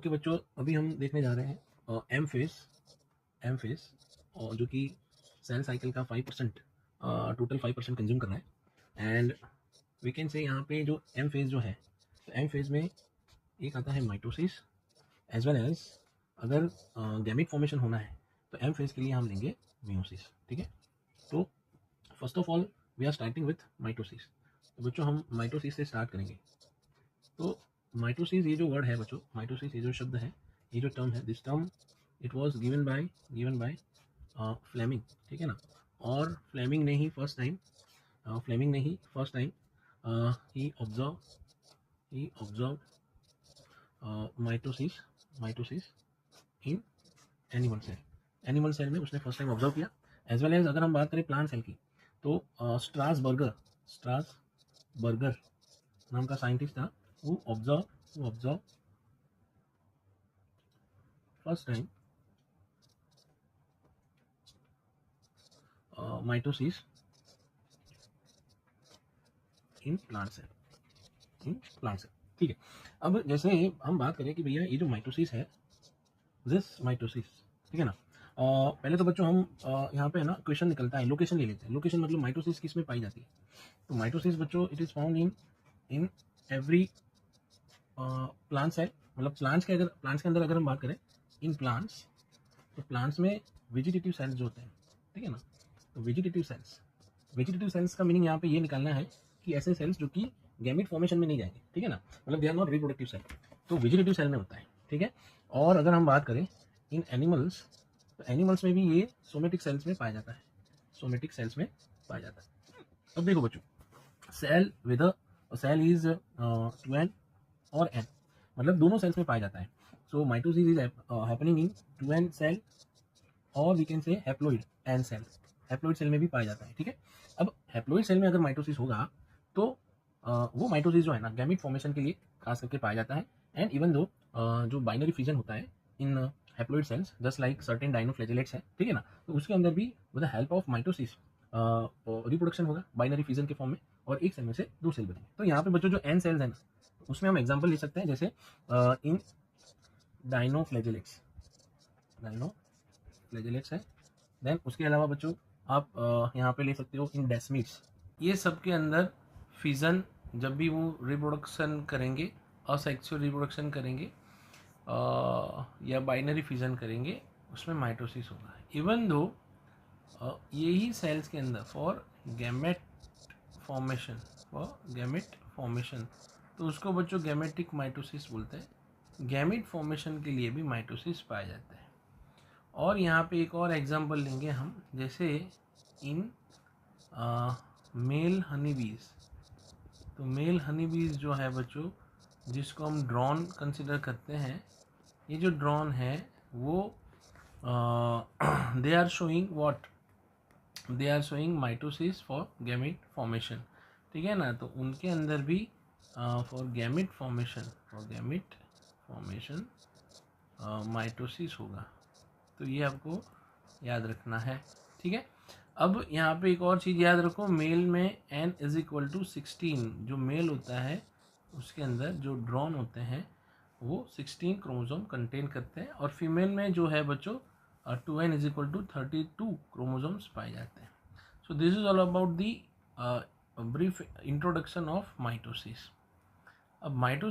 Okay बच्चों, अभी हम देखने जा रहे हैं एम फेस और जो कि सेल साइकिल का 5% टोटल 5% कंज्यूम कर रहा है। एंड वी कैन से यहाँ पे जो एम फेज जो है, तो एम फेज में एक आता है माइटोसिस एज वेल एज अगर गैमिट फॉर्मेशन होना है तो एम फेज के लिए हम लेंगे मियोसिस। ठीक है, तो first of all we are starting with mitosis. तो बच्चों हम माइटोसिस से स्टार्ट करेंगे। तो माइटोसिस ये जो वर्ड है बच्चों, माइटोसिस ये जो शब्द है, ये जो टर्म है, this term it was given by Fleming. ठीक है ना, और फ्लेमिंग ने ही फर्स्ट टाइम ही observe mitosis in animal cell में उसने फर्स्ट टाइम ऑब्जर्व किया। एज वेल एज अगर हम बात करें प्लांट सेल की, तो स्ट्रासबर्गर नाम का साइंटिस्ट था, वो observe first time mitosis in plant cell. ठीक है, अब जैसे हम बात करें कि भैया ये जो माइटोसिस है, दिस माइटोसिस, ठीक है ना, पहले तो बच्चों हम यहाँ पे है ना क्वेश्चन निकलता है, लोकेशन ले लेते हैं। लोकेशन मतलब माइटोसिस किस में पाई जाती है? तो माइटोसिस बच्चों it is found in every plant cell. मतलब प्लांट्स के अंदर अगर हम बात करें इन प्लांट्स, तो प्लांट्स में वेजिटेटिव सेल्स जो होते हैं, ठीक है ना, तो वेजिटेटिव सेल्स का मीनिंग यहाँ पे ये निकालना है कि ऐसे सेल्स जो कि गैमिट फॉर्मेशन में नहीं जाएंगे, ठीक है ना, मतलब they are not reproductive cell, तो वेजिटेटिव सेल में होता है। ठीक है, और अगर हम बात करें इन एनिमल्स, तो एनिमल्स में भी ये सोमेटिक सेल्स में पाया जाता है। अब देखो बच्चों, सेल इज 2n और n, मतलब दोनों सेल्स में पाया जाता है। So mitosis is happening in 2n cell और we can say haploid n cell, haploid cell में भी पाया जाता है। ठीक है, अब हैप्लोइड सेल में अगर माइटोसिस होगा तो वो माइटोसिस जो है ना गैमिट फॉर्मेशन के लिए खास करके पाया जाता है। एंड इवन दो जो बाइनरी फिजन होता है in haploid cells just like certain dinoflagellates है, ठीक है ना, तो उसके अंदर भी with the help of mitosis reproduction होगा बाइनरी फिजन के फॉर्म में, और एक सेल में से दो सेल बनेंगे। तो यहाँ पे बच्चों जो एन सेल्स है ना, उसमें हम एग्जाम्पल ले सकते हैं, जैसे इन डाइनोफ्लैजेलेट्स है। देन उसके अलावा बच्चों आप यहाँ पे ले सकते हो इन डेस्मिड्स। ये सब के अंदर फिजन, जब भी वो रिप्रोडक्शन करेंगे, असेक्सुअल रिप्रोडक्शन करेंगे या बाइनरी फिजन करेंगे, उसमें माइटोसिस होगा। इवन दो यही सेल्स के अंदर फॉर गैमेट फॉर्मेशन, तो उसको बच्चों गैमेटिक माइटोसिस बोलते हैं। गैमेट फॉर्मेशन के लिए भी माइटोसिस पाया जाता है। और यहाँ पे एक और एग्जांपल लेंगे हम, जैसे इन मेल हनी बीज। तो मेल हनी बीज जो है बच्चों, जिसको हम ड्रोन कंसिडर करते हैं, ये जो ड्रोन है वो they are showing mitosis for gamete formation. ठीक है ना, तो उनके अंदर भी फॉर गैमेट फॉर्मेशन माइटोसिस होगा। तो ये आपको याद रखना है। ठीक है, अब यहाँ पे एक और चीज़ याद रखो, मेल में n इज इक्वल टू 16, जो मेल होता है उसके अंदर जो ड्रोन होते हैं वो 16 क्रोमोसोम कंटेन करते हैं, और फीमेल में जो है बच्चों 2n is equal to 32 chromosomes पाए जाते हैं। So this is all about the brief introduction of mitosis. अब माइटोसिस